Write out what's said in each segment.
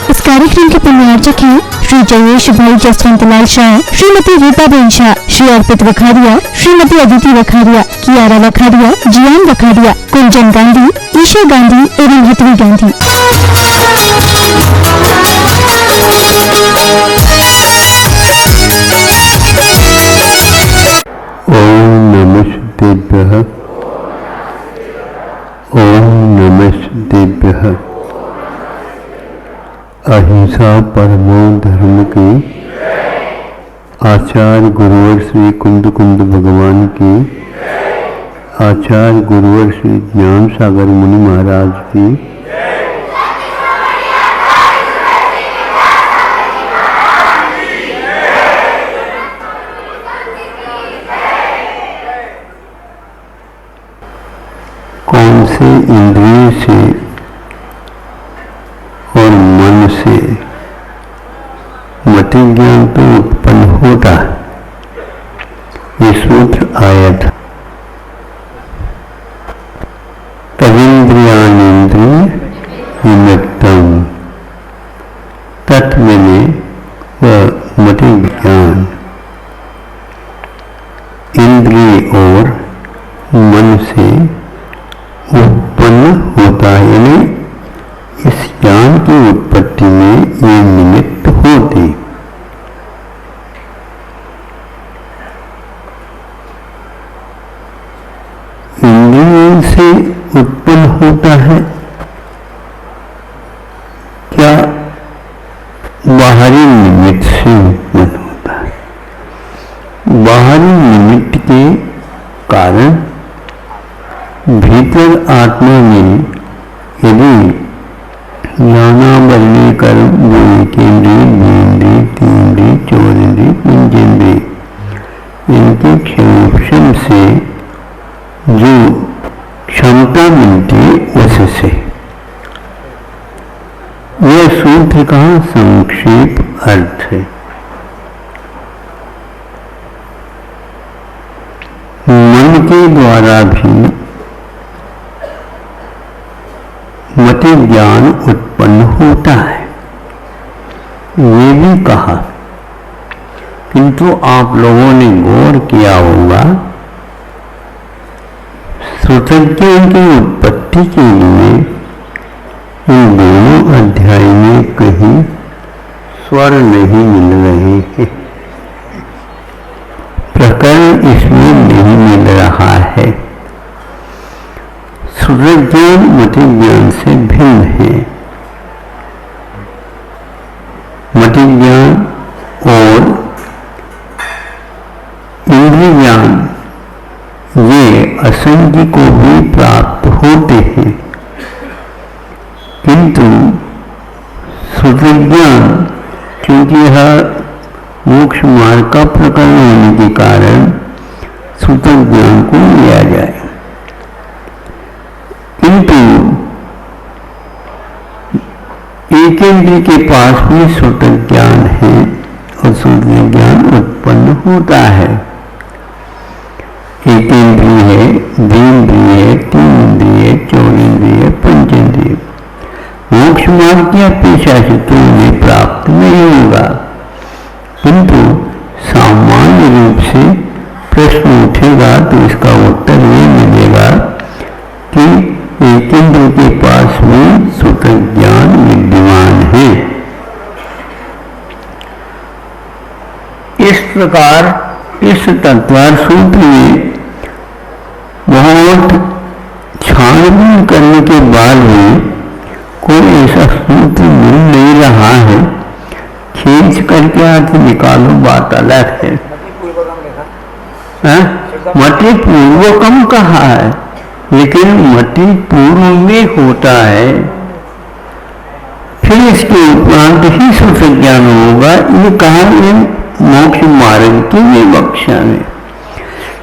इस कार्यक्रम के पुण्यार्चक हैं श्री जयेश भाई जसवंत लाल शाह, श्रीमती रीता बेन शाह, श्री अर्पित वखारिया, श्रीमती अदिति वखारिया, कियारा वखारिया, जियान वखारिया, कुंजन गांधी, ईशा गांधी एवं हथवी गांधी। ओम नमस्तेभ्यः। ओम नमस्तेभ्यः। अहिंसा परमो धर्म की आचार्य गुरुवर श्री कुंद कुंद भगवान की, आचार्य गुरुवर श्री ज्ञान सागर मुनि महाराज की, कौन से इंद्रियों से और मन से मति ज्ञान तो उत्पन्न होता है, ये सूत्र आया था। तदिन्द्रियानीन्द्रिय निमित्तम, तत् में वह मति ज्ञान इंद्रिय और मन से उत्पन्न होता है, यानी इस ज्ञान की उत्पत्ति में ये निमित्त होते। इंद्रियों से उत्पन्न होता है क्या, बाहरी निमित्त से उत्पन्न होता है। बाहरी निमित्त के कारण भीतर आत्मा में यदि नानावर्णीय कर्म, केंद्रीय, द्विंद्रिय, तीन्द्रिय, चौरिंद्रिय, पंचेंद्रिय, इनके क्षमोपशम से जो क्षमता मिलती है उससे यह सूत्र का संक्षेप अर्थ है। मन के द्वारा भी मति ज्ञान उत्पन्न होता है, ये भी कहा। किंतु आप लोगों ने गौर किया होगा, श्रुतज्ञान की उत्पत्ति के लिए इन दोनों अध्याय में कहीं स्वर नहीं मिल रहे हैं, प्रकरण इसमें नहीं मिल रहा है। श्रुतज्ञान मति ज्ञान से भिन्न है। मति ज्ञान और इंद्रिय ज्ञान ये असंख्य को भी प्राप्त होते हैं, किंतु श्रुतज्ञान क्योंकि यह मोक्ष मार्ग का प्रकरण होने के कारण श्रुतज्ञान को लिया जाए। किंतु एक इंद्रिय के पास भी श्रुतज्ञान ज्ञान है और श्रुतज्ञान ज्ञान उत्पन्न होता है। एक इंद्रिय है, द्विंद्रिय है, तीन्द्रिय, चौरिंद्रिय, पंचेंद्रिय। मोक्ष मार्ग की अपेक्षा से तो उन्हें प्राप्त नहीं होगा, किंतु सामान्य रूप से प्रश्न उठेगा तो इसका उत्तर ये मिलेगा कि एक इंद्रिय के पास भी श्रुतज्ञान विद्यमान है। इस प्रकार इस तत्वार सूत्र में बहुत छानबीन करने के बाद भी कोई ऐसा सूत्र मिल नहीं रहा है। खींच करके अर्थ निकालो, बात अलग है। मति पूर्वकम कहा है, लेकिन मति पूर्व में होता है, फिर इसके उपरांत ही श्रुतज्ञान होगा। ये कहा मोक्ष मार्ग की विवक्षा में,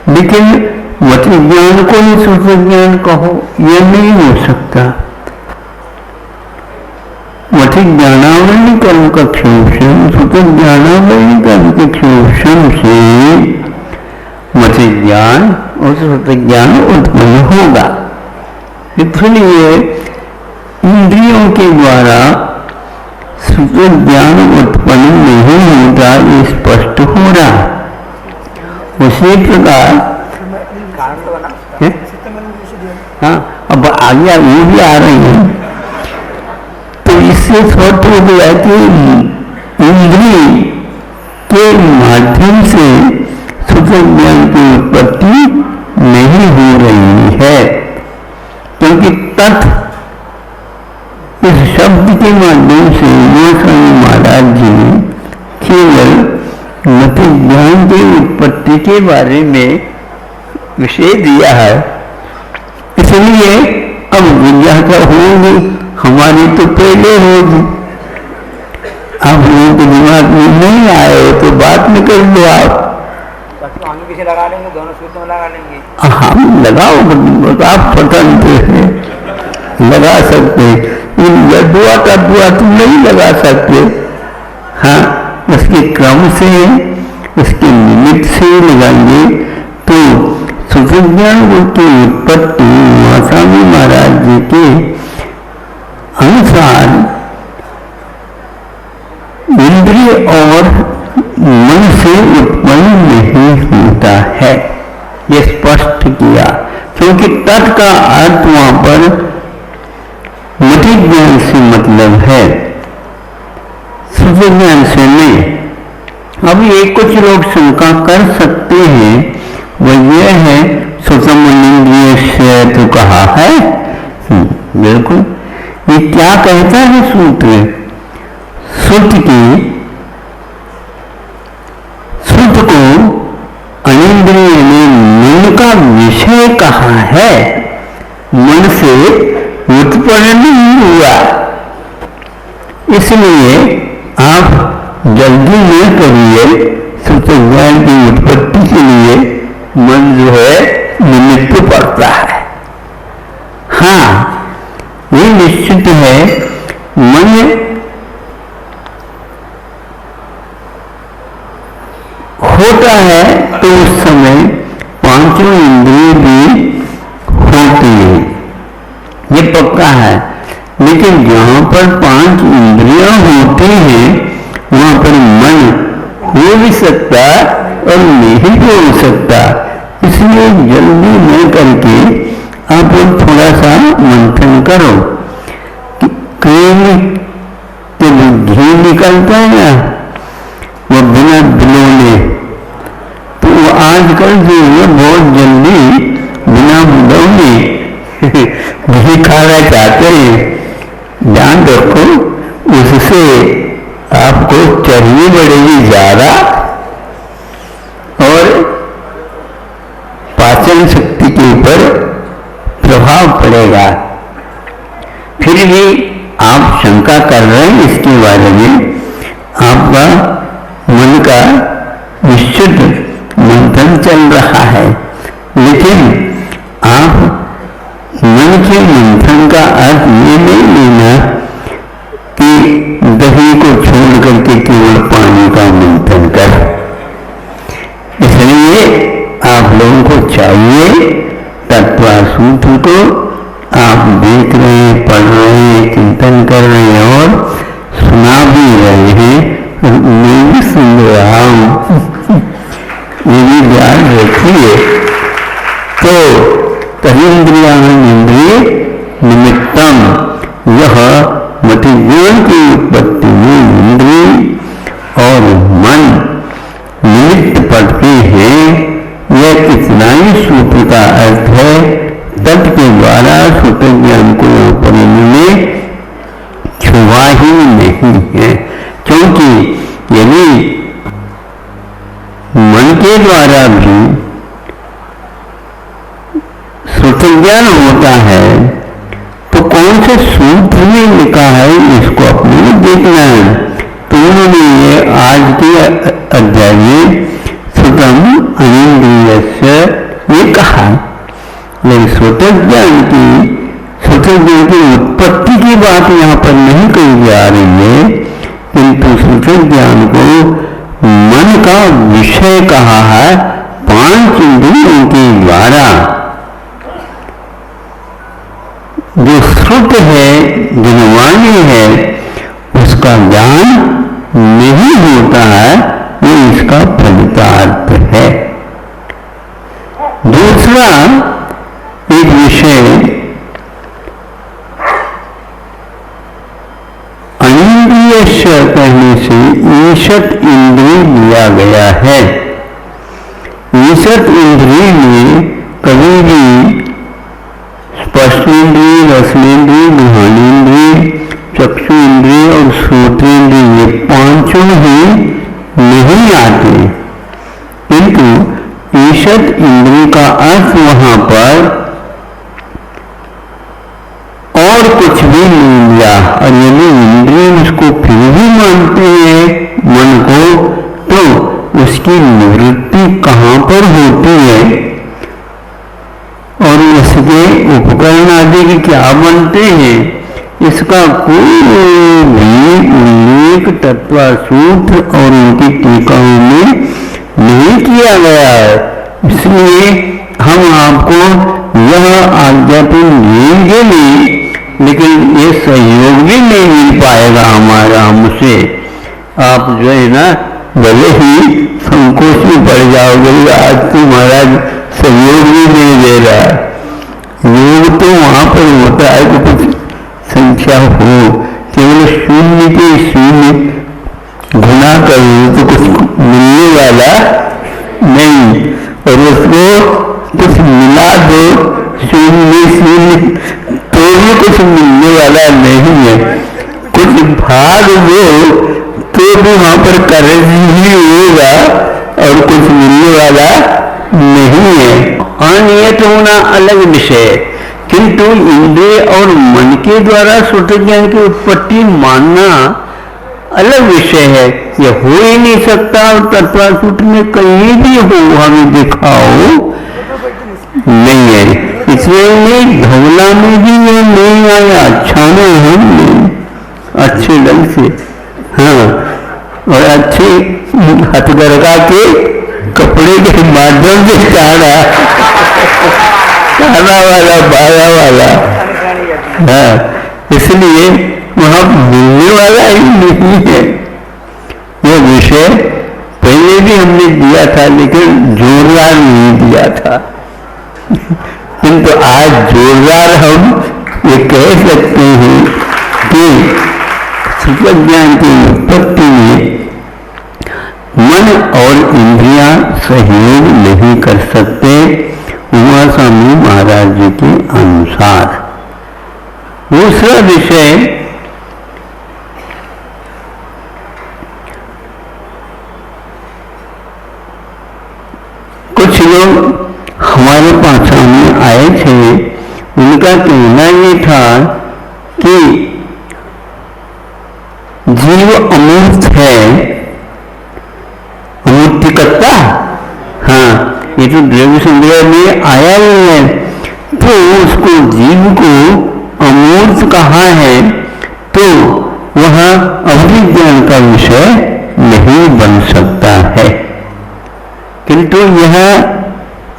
लेकिन मति ज्ञान को ही श्रुतज्ञान कहो, यह नहीं हो सकता। मति ज्ञानावली कर्म का क्षोभन, श्रुतज्ञानावली कर्म के क्षोभन से मति ज्ञान और श्रुतज्ञान उत्पन्न होगा। इसलिए इंद्रियों के द्वारा सुख ज्ञान उत्पन्न नहीं होता, ये स्पष्ट हो रहा। उसी प्रकार हाँ, अब आगे वो भी आ रही है, तो इससे स्पष्ट हो गया कि इंद्रिय के माध्यम से सुख ज्ञान की उत्पत्ति नहीं हो रही है, क्योंकि तत् इस शब्द के माध्यम से गोस्वामी महाराज जी ने केवल मत ज्ञान की उत्पत्ति के बारे में विषय दिया है। इसलिए अब जिज्ञासा होगी हमारी तो पहले होगी, आप लोगों के दिमाग में नहीं आए तो बात में कर दो आप। हम किसे लगा लेंगे, दोनों सूत्र में लगा लेंगे। हम लगाओ, तो आप स्वतंत्र हैं, लगा सकते, दुआ का दुआ तुम नहीं लगा सकते। हाँ, उसके क्रम से, उसके निमित्त से लगाएंगे तो सुज्ञान की उत्पत्ति गोस्वामी महाराज जी के अनुसार इंद्रिय और मन से उत्पन्न नहीं होता है, ये स्पष्ट किया। क्योंकि तत् का अर्थ वहां पर मति ज्ञान से मतलब है, सुख ज्ञान से नहीं। अब ये कुछ लोग शंका कर सकते हैं, वह यह है सुषम इंद्रिय से तो कहा है, बिल्कुल। ये क्या कहता है सूत्र? श्रुति की श्रुत को अनिंद्रिय ने मन का विषय कहा है, मन से उत्पन्न नहीं हुआ। इसलिए आप जल्दी न करिए, सुख ज्ञान की उत्पत्ति के लिए मन जो है निमित्त पड़ता है। हाँ, ये निश्चित है, मन होता है तो उस समय पांचों इंद्रिय भी होती है, ये पक्का है। लेकिन जहां पर पांच इंद्रियां होती हैं वहां पर मन हो भी सकता और नहीं भी हो सकता। इसलिए जल्दी न करके आप थोड़ा सा मंथन करो। कहीं के घी निकलता है ना, वो बिना बिलोने, तो वो आजकल जो है बहुत जल्दी बिना बिलोने घी खाना चाहते हैं। ध्यान रखो, उससे आपको चर्बी बढ़ेगी ज्यादा और पाचन शक्ति के ऊपर प्रभाव पड़ेगा। फिर भी आप शंका कर रहे हैं इसके बारे में, आपका मन का निश्चित मंथन चल रहा है। लेकिन आप मन के मंथन का अर्थ ये नहीं लेना कि दही को छोड़ करके केवल पानी का मंथन कर। इसलिए आप लोगों को चाहिए तत्वसूत्र को आप देख रहे हैं, पढ़ रहे हैं, चिंतन कर रहे हैं और सुना भी रहे हैं, मैं भी सुन रहा हूं, ये भी ध्यान रखिए। तो इंद्रिय निमित्तम, यह मति ज्ञान की उत्पत्ति में इंद्रिय और मन निमित्त पड़ते हैं। यह इतना ही सूत्र का अर्थ है। तत् के द्वारा सुख ज्ञान को अपने में छुआ ही नहीं है, क्योंकि यदि मन के द्वारा भी सुख ज्ञान होता है तो कौन से सूत्र में लिखा है इसको अपने देखना है। तो उन्होंने ये आज के अध्याय में सुखम अनिंद्रियस्य ये कहा, लेकिन सुख ज्ञान की उत्पत्ति की बात यहाँ पर नहीं कही जा रही है, किंतु सुख ज्ञान को मन का विषय कहा है। पांच इंद्रियों के द्वारा जो श्रुत है, गुणवाणी है, उसका ज्ञान नहीं होता है, ये इसका फलितार्थ है। दूसरा एक विषय अनिंद्रिय कहने से ईशत इंद्रिय लिया गया है। ईशत इंद्रिय में कभी भी स्पर्शेंद्रिय, रसनेन्द्रिय, घ्राणेन्द्रिय, चक्षु इंद्रिय और श्रोतेन्द्रिय ये पांचों ही नहीं आते, किंतु ईशत इंद्रिय का अर्थ वहां पर और कुछ भी नहीं लिया। और यदि इंद्रिय उसको फिर भी मानते हैं मन को, तो उसकी निवृत्ति कहाँ पर होती है और उसके उपकरण आदि के क्या बनते हैं, इसका कोई भी उल्लेख तत्वसूत्र और उनकी टीकाओं में नहीं किया गया है। इसलिए हम आपको यह आज्ञा तो देंगे नहीं, लेकिन ये सहयोग भी नहीं मिल पाएगा हमारा हमसे। आप जो है ना भले ही संकोच में पड़ जाओगे, आज तो महाराज सहयोग भी नहीं दे रहा है। योग तो वहां पर होता है कि कुछ संख्या हो, केवल शून्य के शून्य गुना करो तो कुछ मिलने वाला नहीं, और उसको कुछ मिला दो शून्य शून्य तो भी कुछ मिलने वाला नहीं है। कुछ भाग दो तो भी वहां पर कर्ज ही होगा और कुछ मिलने वाला नहीं है। अनियत होना अलग विषय है, किंतु इंद्रिय और मन के द्वारा श्रुति ज्ञान की उत्पत्ति मानना अलग विषय है। यह हो ही नहीं सकता, और तत्वसूत्र में कहीं भी हो हमें दिखाओ नहीं है। इसलिए धवला में भी ये नहीं आया, छाना हमने अच्छे ढंग से, हाँ, और अच्छे हथकरघा के कपड़े के माध्यम से छाना वाला बाया वाला, हाँ, इसलिए वहां मिलने वाला ही नहीं है। यह विषय पहले भी हमने दिया था, लेकिन जोरदार नहीं दिया था, किंतु आज जोरदार हम ये कह सकते हैं कि सुखज्ञान की उत्पत्ति में मन और इंद्रियां सहयोग नहीं कर सकते उमा स्वामी महाराज जी के अनुसार। दूसरा विषय कुछ लोग हमारे पास सामने आए थे, उनका कहना ये था कि जीव अमूर्त है, अमूर्तिकता, हाँ, ये तो द्रव्य संग्रह में आया ही है, तो उसको जीव को अमूर्त कहा है, तो वह अभिज्ञान का विषय नहीं बन सकता है। किंतु यह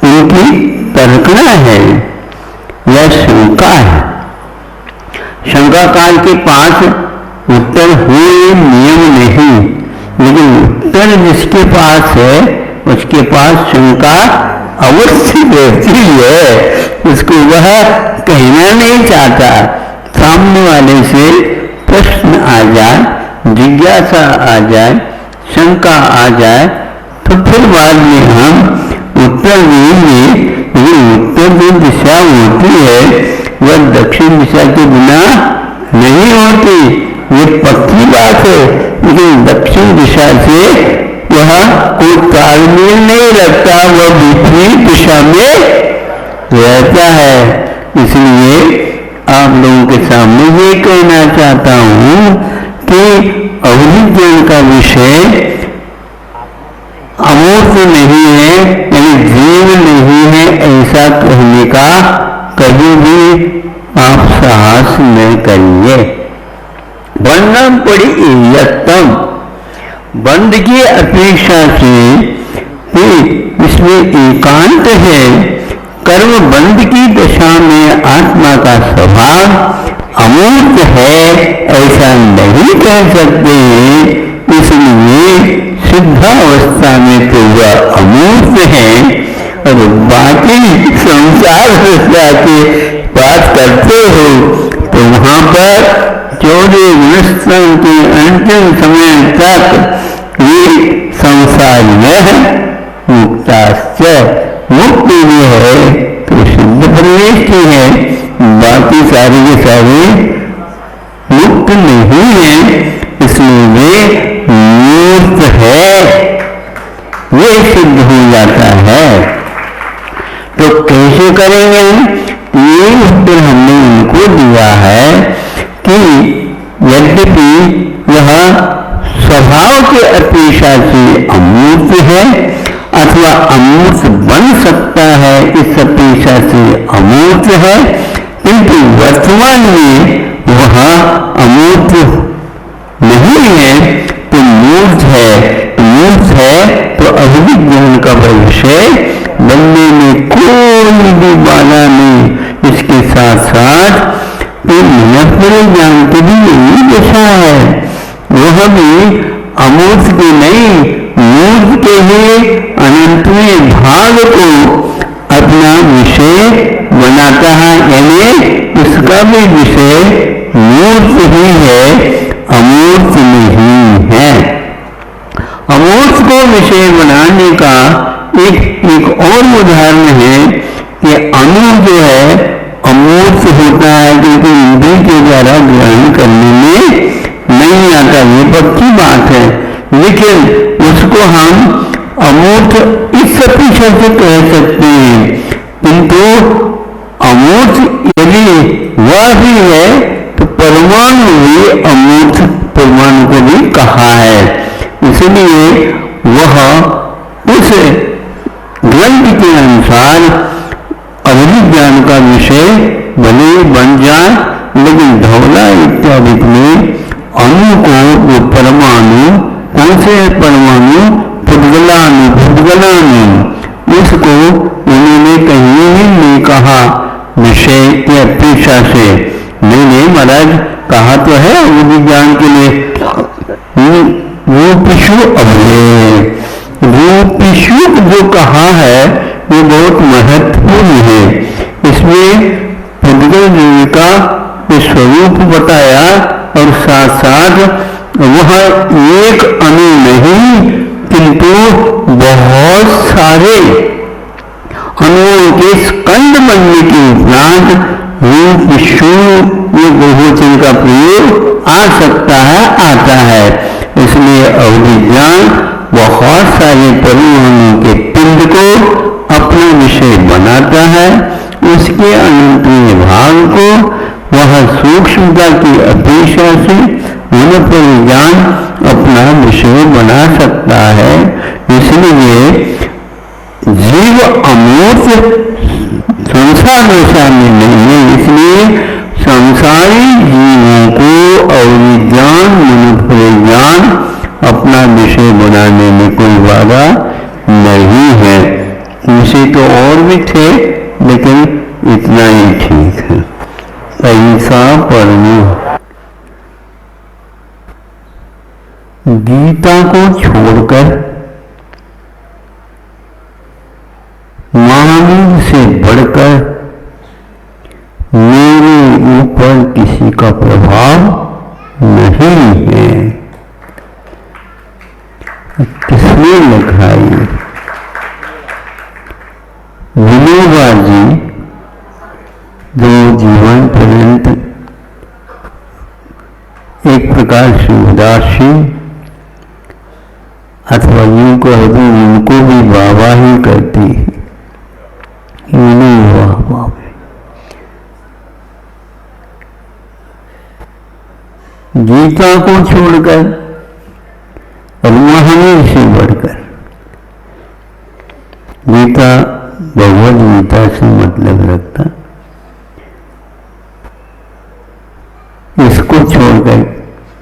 उनकी तर्कना है, यह शंका है। शंका काल के पास उत्तर हो नियम नहीं, लेकिन उत्तर जिसके पास है उसके पास शंका अवश्य रहती है। उसको वह कहना नहीं चाहता, सामने वाले से प्रश्न आ जाए, जिज्ञासा आ जाए, शंका आ जाए, तो फिर बाद में हम उत्तर देंगे। लेकिन उत्तर जो दिशा होती है वह दक्षिण दिशा के बिना नहीं होती, ये पक्की बात है। लेकिन दक्षिण दिशा से वह कोई तालमेल नहीं रखता, वह विपरीत दिशा में रहता है। इसलिए आप लोगों के सामने ये कहना चाहता हूं कि अभिज्ञान का विषय अमूर्त नहीं है, यानी जीव नहीं है, ऐसा कहने का कभी भी आप साहस न करिए। बनना पड़ी इज्जतम, बंद की अपेक्षा से कि इसमें एकांत है। कर्म बंद की दशा में आत्मा का स्वभाव अमूर्त है ऐसा नहीं कह सकते हैं, इसलिए सिद्धावस्था में तो वह अमूर्त है और बाकी संसार से जाके बात करते हो तो वहां पर 14 वर्षों के अंतिम समय तक ये संसार में मुक्ताश्च मुक्ति भी है तो सिद्ध प्रवेश की है, बाकी सारे के सारे मुक्त नहीं है, इसलिए वे मूर्त है, ये सिद्ध हो जाता है। तो कैसे करेंगे? ये उत्तर हमने उनको दिया है कि यद्यपि यह स्वभाव के अपेक्षा से अमूर्त है अथवा अमूर्त बन सकता है, इस अपेक्षा से अमूर्त है, किंतु वर्तमान में वह अमूर्त नहीं है तो मूर्त है। मूर्त है तो अभिज्ञान का विषय बनने में कोई भी बाधा नहीं। इसके साथ साथ ज्ञान की भी यही दशा है, वह भी अमूर्त की नहीं मूर्त के ही अनंतमय भाग को अपना विषय बनाता है, यानी उसका भी विषय मूर्त ही है, अमूर्त नहीं है। अमूर्त को विषय बनाने का एक और उदाहरण है कि अणु जो है अमूर्त होता है क्योंकि इंद्रिय के द्वारा ग्रहण करने में नहीं आता, ये पक्की बात है, लेकिन उसको हम अमूर्त इस अपेक्षा से कह सकते हैं, किंतु अमूर्त यदि वह भी है तो परमाणु भी अमूर्त परमाणु को भी कहा है, इसलिए वह उस ग्रंथ के अनुसार अभिज्ञान का विषय भले बन जाए, लेकिन धौला इत्यादि में अणु को वो परमाणु कौन से परमाणु पुद्गलानु इसको उन्होंने कहीं नहीं कहा विषय की अपेक्षा से। मैंने महाराज कहा तो है अभिज्ञान के लिए वो पिशु अभय, वो पिशु जो कहा है वो बहुत महत्वपूर्ण है। इसमें पुद्गल जीव का स्वरूप बताया और साथ साथ वह एक अणु नहीं किंतु बहुत सारे अणुओं के स्कंद बनने के उपरांत रूप विष्णु ये बहुवचन का प्रयोग आ सकता है, आता है। इसलिए अभिज्ञान बहुत सारे परमाणुओं के पिंड को अपना विषय बनाता है, उसके अनंतमय भाग को वह सूक्ष्मता की अपेक्षा से मन पर ज्ञान अपना विषय बना सकता है। इसलिए जीव अमूर्त संसार दशा में नहीं है, इसलिए संसारी जीवों को अविज्ञान मन पर ज्ञान अपना विषय बनाने में कोई बाधा नहीं है। विषय तो और भी थे लेकिन इतना ही ठीक है। अहिंसा परमो गीता को छोड़कर महावीर से बढ़कर मेरे ऊपर किसी का प्रभाव नहीं है। किसने लिखा है? विनोबा जी जो जीवन पर्यंत एक प्रकार से उदासी अथवा यूं कह दूं उनको भी वाह ही करती है, वाह गीता को छोड़कर और महावीर से बढ़कर गीता भगवद गीता से मतलब रखता, इसको छोड़कर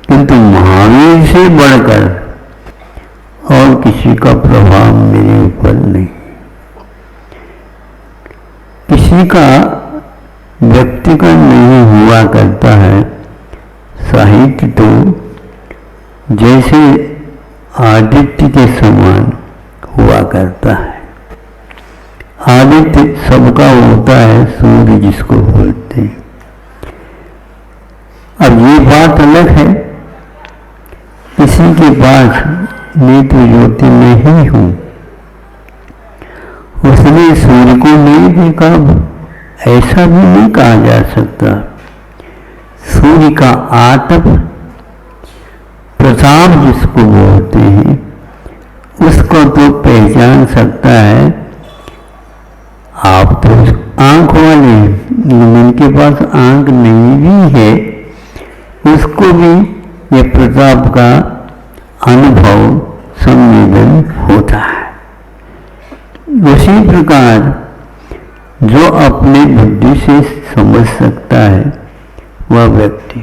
किंतु महावीर से बढ़कर और किसी का प्रभाव मेरे ऊपर नहीं। किसी का व्यक्ति का नहीं हुआ करता है। साहित्य तो जैसे आदित्य के समान हुआ करता है। आदित्य सबका होता है, सूर्य जिसको बोलते हैं। अब ये बात अलग है, किसी के पास नेत्र ज्योति नहीं हूं, उसने सूर्य को नहीं देखा, ऐसा भी नहीं कहा जा सकता। सूर्य का आतप प्रताप जिसको बोलते हैं, उसको तो पहचान सकता है। आप तो आंख वाले, जिनके पास आंख नहीं भी है, उसको भी ये प्रताप का अनुभव संवेदन होता है। उसी प्रकार जो अपने बुद्धि से समझ सकता है वह व्यक्ति।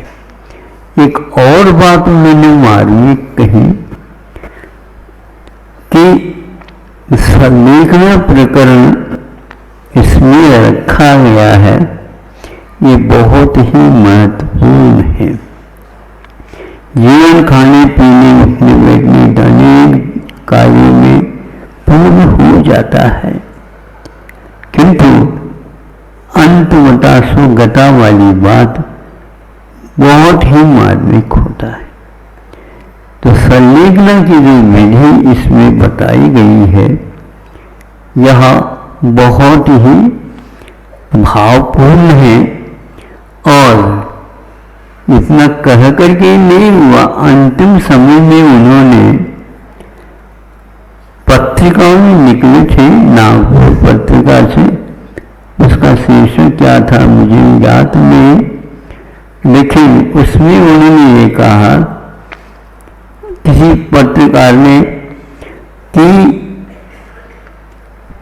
एक और बात मैंने मार्मिक कही कि संलेखना प्रकरण इसमें रखा गया है, ये बहुत ही महत्वपूर्ण है। जीवन खाने पीने उठने बैठने अनेक कार्यों में पूर्ण हो जाता है, किंतु अंतमता सुगता वाली बात बहुत ही मार्मिक होता है। तो संलेखना की जो विधि इसमें बताई गई है, यह बहुत ही भावपूर्ण है। और इतना कह करके नहीं हुआ, अंतिम समय में उन्होंने पत्रिकाओं में निकले थे, नागपुर पत्रिका से, उसका शीर्षक क्या था मुझे याद नहीं, लेकिन उसमें उन्होंने ये कहा किसी पत्रकार ने कि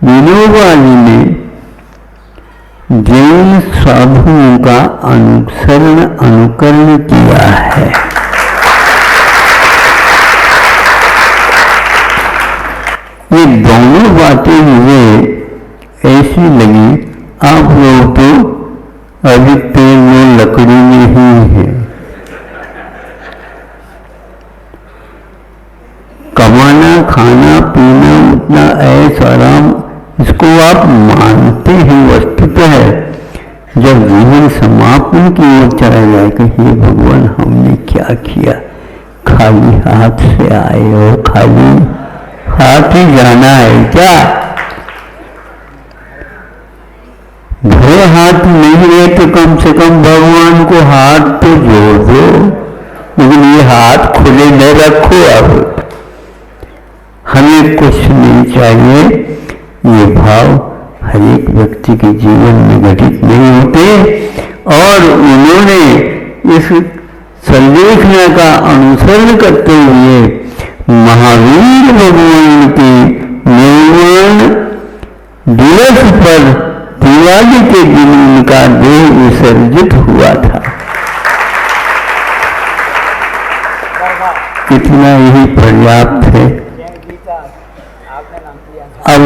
विनोबा जी ने जैन साधुओं का अनुकरण किया है। ये दोनों बातें मुझे ऐसी लगी, आप लोग तो अभी तेल में लकड़ी में ही है, कमाना खाना पीना उतना ऐश आराम, इसको आप मानते हैं वस्तुतः है। जब जीवन समापन की ओर चला जाए कि हे भगवान हमने क्या किया, खाली हाथ से आए और खाली हाथ ही जाना है क्या? भले हाथ नहीं है तो कम से कम भगवान को हाथ तो जोड़ दो, लेकिन ये हाथ खुले न रखो। अब हमें कुछ नहीं चाहिए, ये भाव हर एक व्यक्ति के जीवन में घटित नहीं होते। और उन्होंने इस संलेखना का अनुसरण करते हुए महावीर भगवान के निर्वाण दिवस पर दिवाली के दिन उनका देह विसर्जित हुआ था। इतना यही पर्याप्त है। अब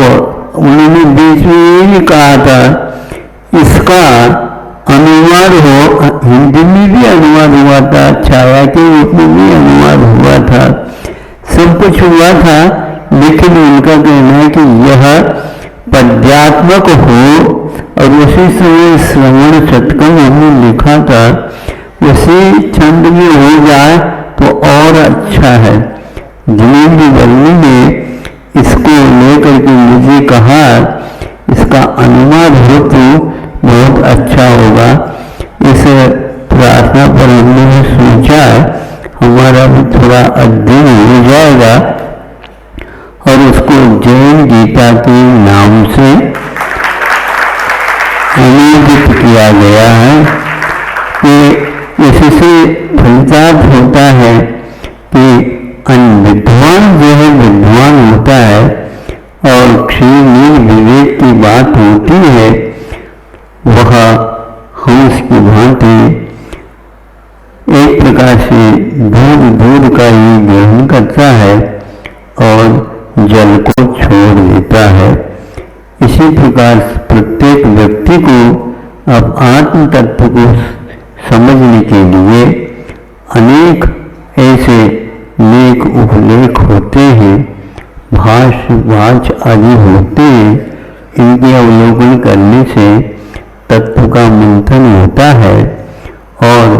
उन्होंने बीच में ये भी कहा था, इसका अनुवाद हो, हिंदी में भी अनुवाद हुआ था, छाया के रूप में भी अनुवाद हुआ था, सब कुछ हुआ था, लेकिन उनका कहना है कि यह पद्यात्मक हो। और उसी समय श्रवण शतकम हमने लिखा था, उसी छंद में हो जाए तो और अच्छा है। दिनेन्द्र वल्ली ने इसको लेकर के मुझे कहा, इसका अनुवाद हो तो बहुत अच्छा होगा। इस प्रार्थना पर हमने सोचा हमारा भी थोड़ा अध्ययन हो जाएगा और उसको जैन गीता के नाम से अनुवादित किया गया है कि इससे फलितार्थ होता है कि अनविद्वान जो है विद्वान होता है और क्षीण विवेक की बात होती है, वह हंस की भांति एक प्रकार से दूध का ही ग्रहण करता है और जल को छोड़ देता है। इसी प्रकार प्रत्येक व्यक्ति को अब आत्म तत्व को समझने के लिए अनेक ऐसे लेख उपलेख होते हैं, भाष्य वाच आदि होते हैं। इनके अवलोकन करने से तत्व का मंथन होता है और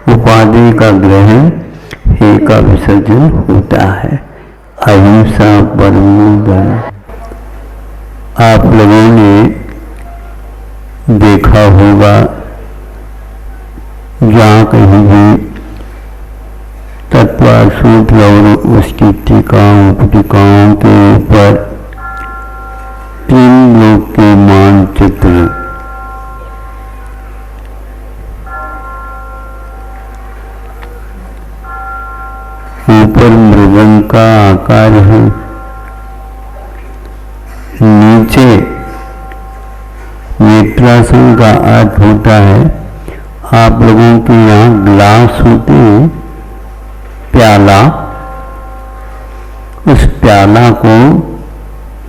उपाधि का ग्रहण हे का विसर्जन होता है। अहिंसा परमो धर्म। आप लोगों ने देखा होगा जहाँ कहीं भी तत्वार सूत्र और उसकी टीकाओं उपटिकाओं के ऊपर 3 लोक के मानचित्र ऊपर मृदंग का आकार है, नीचे नेत्रासन का अर्थ होता है। आप लोगों के यहाँ ग्लास होते हैं, प्याला, उस प्याला को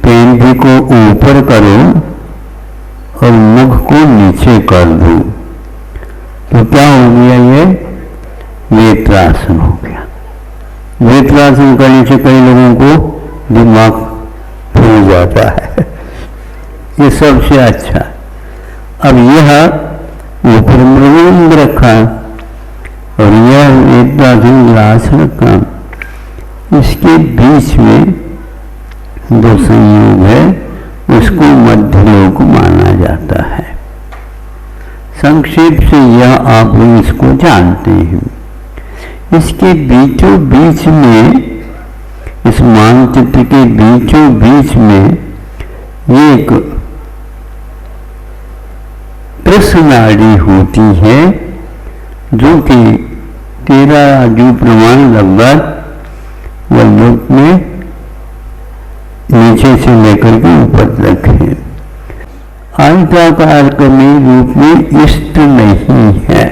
पेंदी को ऊपर करो और मुख को नीचे कर दो तो क्या हो गया? ये नेत्रासन हो गया। नेत्रासन करने से कई लोगों को दिमाग फूल जाता है, ये सबसे अच्छा। अब यह ऊपर मृदंग रखा और यह नेत्रासन ग्लास रखा, इसके बीच में जो संयोग है उसको मध्यलोक माना जाता है। संक्षेप से यह आप लोग इसको जानते हैं। इसके बीचों बीच में, इस मानचित्र के बीचों बीच में एक प्रश्नाड़ी होती है जो कि 13 आजू प्रमाण लगभग वल्लभ में नीचे से लेकर के ऊपर तक है। आयताकार कमी रूप में इष्ट नहीं है,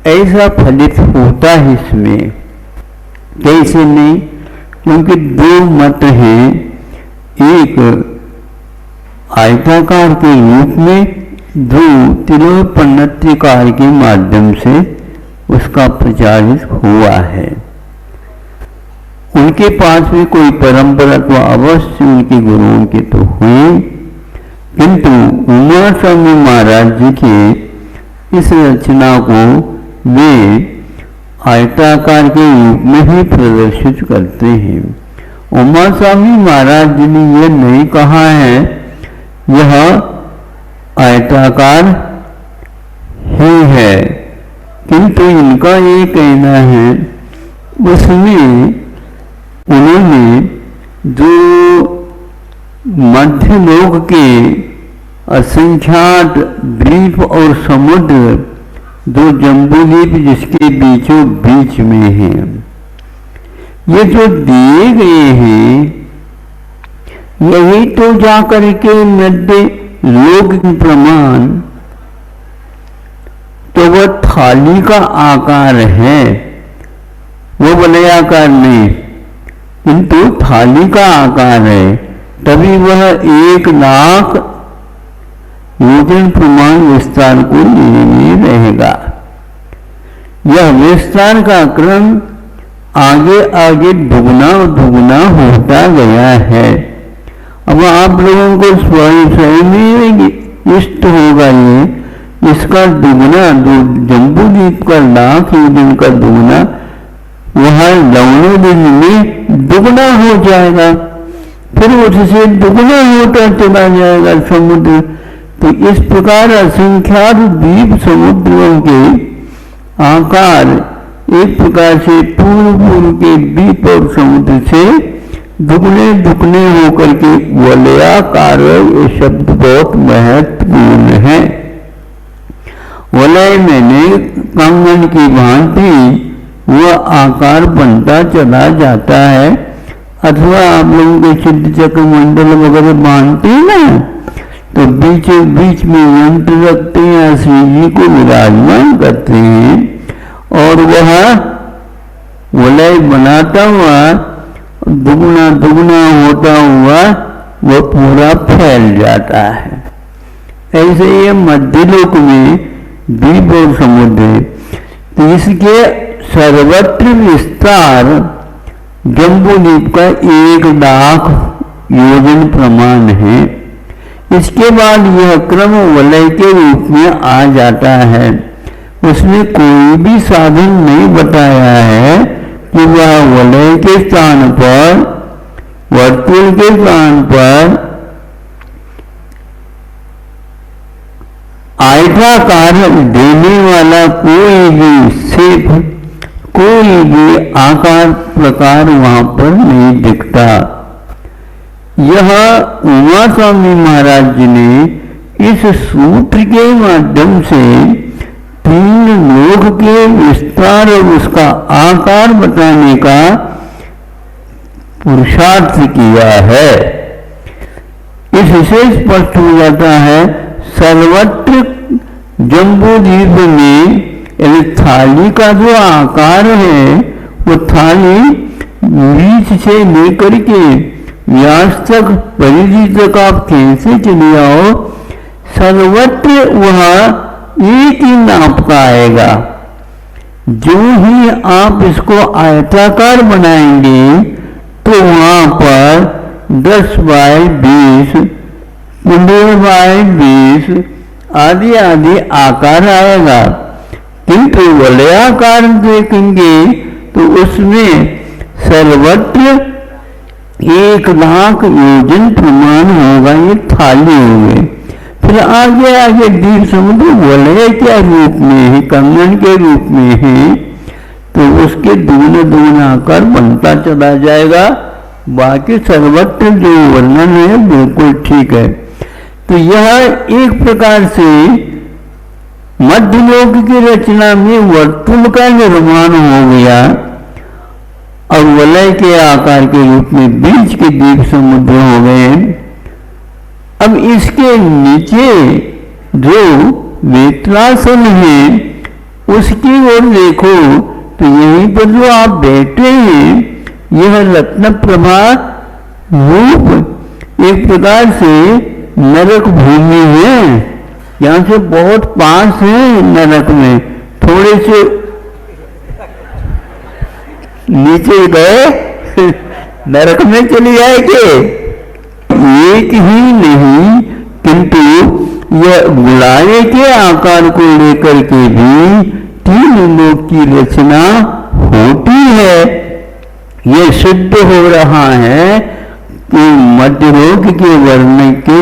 ऐसा फलित होता है इसमें। कैसे नहीं? क्योंकि 2 मत हैं, एक आयताकार के रूप में, 2 तिलोपन्नत्रिकार के माध्यम से उसका प्रचारित हुआ है। उनके पास भी कोई परंपरा तो अवश्य उनके गुरुओं के तो हुई, किंतु उमा स्वामी महाराज जी के इस रचना को वे आयताकार के रूप में ही प्रदर्शित करते हैं। उमा स्वामी महाराज जी ने यह नहीं कहा है यह आयताकार ही है, किंतु इनका ये कहना है उसमें उन्होंने जो मध्य लोक के असंख्यात द्वीप और समुद्र, जो जम्बूद्वीप जिसके बीचों बीच में है, ये जो दिए गए हैं यही तो जाकर के मध्य लोक प्रमाण तो वह थाली का आकार है, वो वलयाकार नहीं, किंतु थाली का आकार है, तभी वह 1 लाख योजन प्रमाण विस्तार को लिए रहेगा। यह विस्तार का क्रम आगे आगे दुगना दुगना होता गया है। अब आप लोगों को स्वयं में इष्ट होगा ये, इसका दुगना, जम्बूद्वीप का लाख योजन का दुगना वहाँ लवणों दिन में दुगना हो जाएगा, फिर उससे दुगना होता चला जाएगा समुद्र। तो इस प्रकार असंख्यात द्वीप समुद्रों के आकार एक प्रकार से पूर्व के द्वीप और समुद्र से दुगने दुगने होकर के वलयाकार, ये शब्द बहुत महत्वपूर्ण है। वलय मैंने कंगन की भांति वह आकार बनता चला जाता है, अथवा आप लोगों के सिद्ध चक्र मंडल वगैरह बांधते हैं ना, तो बीच बीच में यंत्र रखते हैं, श्री जी को विराजमान करते हैं और वह वलय बनाता हुआ दुगना दुगना होता हुआ वह पूरा फैल जाता है। ऐसे ये मध्यलोक में द्वीप और समुद्र है। तो इसके सर्वत्र विस्तार जम्बूद्वीप का 1 लाख योजन प्रमाण है। इसके बाद यह क्रम वलय के रूप में आ जाता है। उसमें कोई भी साधन नहीं बताया है कि वह वलय के स्थान पर, वर्तुल के स्थान पर आयताकार देने वाला कोई भी शेप, कोई भी आकार प्रकार वहां पर नहीं दिखता। यह उमा स्वामी महाराज जी ने इस सूत्र के माध्यम से 3 लोक के विस्तार और उसका आकार बताने का पुरुषार्थ किया है। इससे स्पष्ट हो जाता है सर्वत्र जम्बूद्वीप में थाली का जो आकार है वो थाली बीच से लेकर के व्यास तक, परिधि तक आप कैसे चले आओ, सर्वत्र वह एक ही नाप का आएगा। जो ही आप इसको आयताकार बनाएंगे तो वहां पर 10 बाय 20, 15 बाय 20 आदि आदि आकार आएगा। किंतु वलयाकार देखेंगे तो उसमें सर्वत्र 1 लाख योजन प्रमाण होगा, ये थाली होंगे। फिर आगे आगे द्वीप समुद्र वलय के रूप में है, कंगन के रूप में है, तो उसके दुगना आकार बनता चला जाएगा। बाकी सर्वत्र जो वर्णन है बिल्कुल ठीक है। तो यह एक प्रकार से मध्यलोक की रचना में वर्तुल का निर्माण हो गया और वलय के आकार के रूप में बीच के द्वीप समुद्र हो गए। अब इसके नीचे जो वेत्रासन है उसकी ओर देखो तो यहीं पर जो आप बैठे हैं यह रत्न प्रभा रूप एक प्रकार से नरक भूमि है। यहाँ से बहुत पास है नरक में, थोड़े से नीचे गए नरक में चले जाएंगे। एक ही नहीं किंतु यह गुलाबे के आकार को लेकर के भी 3 लोक की रचना होती है। यह सिद्ध हो रहा है कि मध्यलोक के वर्णन के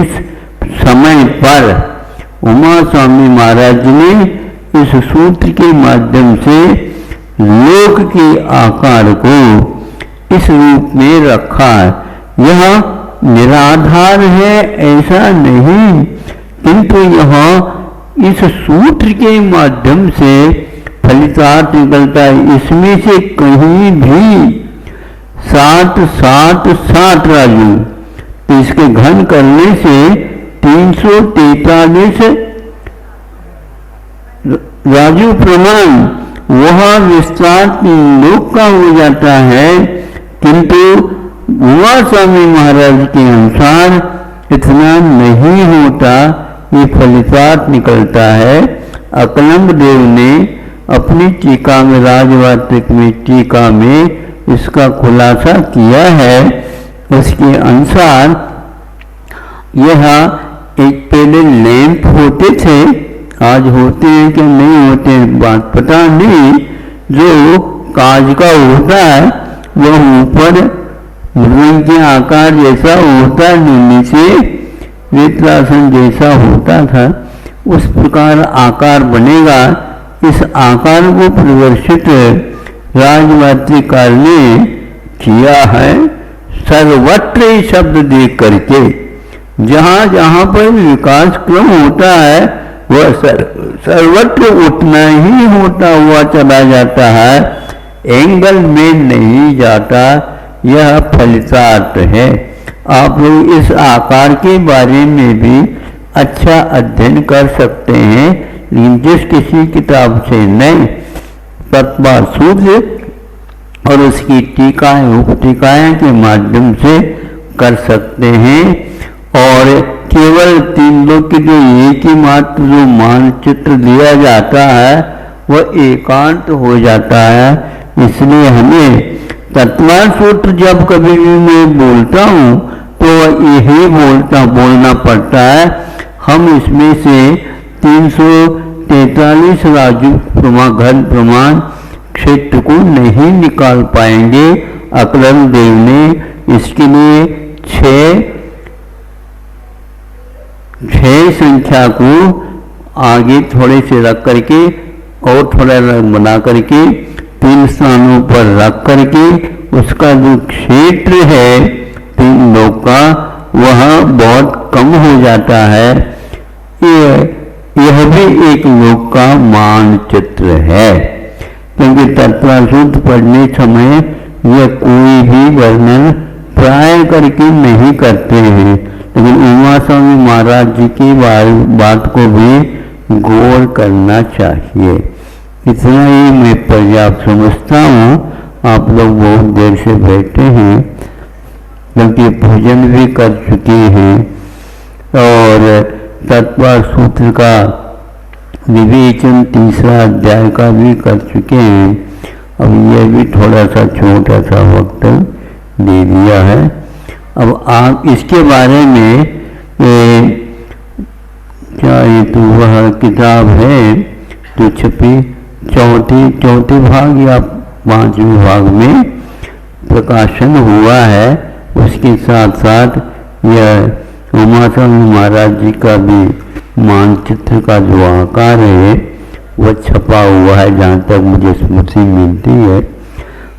समय पर उमा स्वामी महाराज ने इस सूत्र के माध्यम से लोक के आकार को इस रूप में रखा। यह निराधार है ऐसा नहीं, किंतु यह इस सूत्र के माध्यम से फलितार्थ निकलता है। इसमें से कहीं भी 7 7 7 राजू, तो इसके घन करने से 343 राजू प्रमाण वह विस्तार लोक का हो जाता है। किंतु उमा स्वामी महाराज के अनुसार इतना नहीं होता, ये फलितार्थ निकलता है। अकलंब देव ने अपनी टीका में, राजवार्तिक में टीका में इसका खुलासा किया है। उसके अनुसार यह एक पहले लैंप होते थे, आज होते हैं कि नहीं होते बात पता नहीं, जो कांच का होता है वह ऊपर मृदंग के आकार जैसा होता, नीचे वेत्रासन जैसा होता था, उस प्रकार आकार बनेगा। इस आकार को प्रदर्शित राजवार्तिकार ने किया है सर्वत्र शब्द देख करके। जहाँ जहाँ पर विकास क्रम होता है वह सर्वत्र उतना ही होता हुआ चला जाता है, एंगल में नहीं जाता। यह फलितार्थ है। आप लोग इस आकार के बारे में भी अच्छा अध्ययन कर सकते हैं, लेकिन जिस किसी किताब से नहीं, तत्पर सूत्र और उसकी टीकाएं उपटीकाएं के माध्यम से कर सकते हैं। और केवल तीन लोग के जो एक ही मात्र जो मानचित्र दिया जाता है वह एकांत हो जाता है। इसलिए हमें तत्वार्थ सूत्र जब कभी भी मैं बोलता हूँ तो यही बोलना पड़ता है। हम इसमें से 343 राजू घन प्रमाण क्षेत्र को नहीं निकाल पाएंगे। अकलन देव ने इसके लिए छह संख्या को आगे थोड़े से रख करके और थोड़ा बना करके 3 स्थानों पर रख करके उसका जो क्षेत्र है 3 लोग का वह बहुत कम हो जाता है। यह भी एक लोक का मानचित्र है, क्योंकि तत्वार्थ सूत्र पढ़ने समय यह कोई भी वर्णन प्राय करके नहीं करते हैं, लेकिन उमा स्वामी महाराज जी की बात को भी गौर करना चाहिए। इतना ही मैं पर्याप्त समझता हूँ। आप लोग बहुत देर से बैठे हैं, क्योंकि भोजन भी कर चुके हैं और तत्वार्थ सूत्र का विवेचन 3रा अध्याय का भी कर चुके हैं। अब यह भी थोड़ा सा छोटा सा वक्त दे दिया है। अब आप इसके बारे में क्या ये तो वह किताब है जो छपी चौथे भाग या 5वें भाग में प्रकाशन हुआ है, उसके साथ साथ यह उमा स्वामी महाराज जी का भी मानचित्र का जो आकार है वह छपा हुआ है, जहाँ तक मुझे स्मृति मिलती है।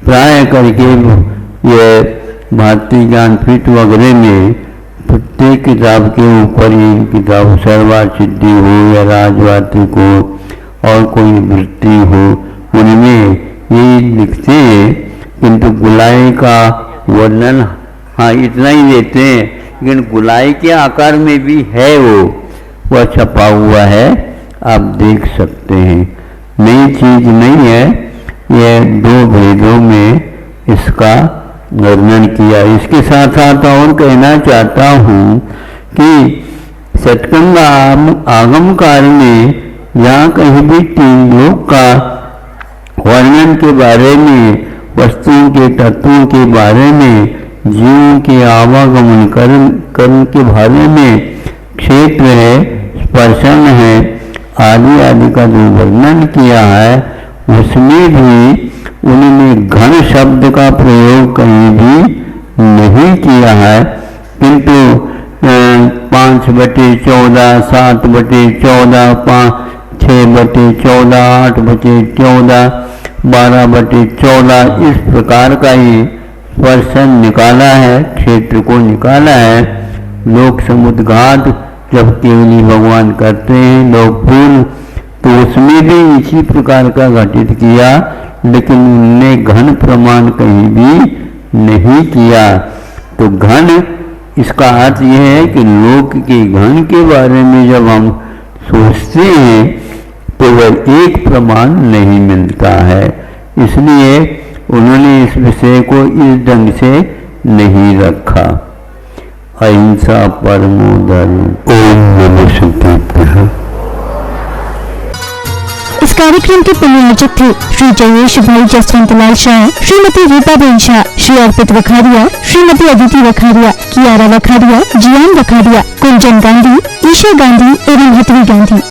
प्राय करके यह भारतीय ज्ञानपीठ वगैरह में प्रत्येक किताब के ऊपर ही किताब सर्वार्थ सिद्धि हो या राजवार्तिक हो और कोई वृत्ति हो, उनमें ये लिखते हैं, किंतु गुलाई का वर्णन हाँ इतना ही देते हैं, लेकिन गुलाई के आकार में भी है वह छपा हुआ है, आप देख सकते हैं। नई चीज नहीं है, यह 2 भेदों में इसका वर्णन किया। इसके साथ साथ और कहना चाहता हूँ कि सतकंग आगम काल में यहाँ कहीं भी 3 लोक का वर्णन के बारे में, वस्तुओं के तत्वों के बारे में, जीवों के आवागमन कर्म के बारे में, क्षेत्र है, स्पर्शन है आदि आदि का जो वर्णन किया है, उसमें भी उन्होंने घन शब्द का प्रयोग कहीं भी नहीं किया है, किंतु 5/14, 7/14, 6/14, 8/14, 12/14 इस प्रकार का ही स्पर्शन निकाला है, क्षेत्र को निकाला है। लोक समुद्घात जब केवली भगवान करते हैं लोक फूल, तो उसमें भी इसी प्रकार का घटित किया, लेकिन उनने घन प्रमाण कहीं भी नहीं किया। तो घन इसका अर्थ यह है कि लोक के घन के बारे में जब हम सोचते हैं तो वह एक प्रमाण नहीं मिलता है, इसलिए उन्होंने इस विषय को इस ढंग से नहीं रखा। अहिंसा परमो धर्म। ओम नमो बुद्धाय। इस कार्यक्रम के प्रयोजक थे श्री जयेश भाई जसवंत लाल शाह, श्रीमती रीताबेन शाह, श्री अर्पित वखारिया, श्रीमती अदिति वखारिया, कियारा वखारिया, जियान वखारिया, कुंजन गांधी, ईशा गांधी एवं हथवी गांधी।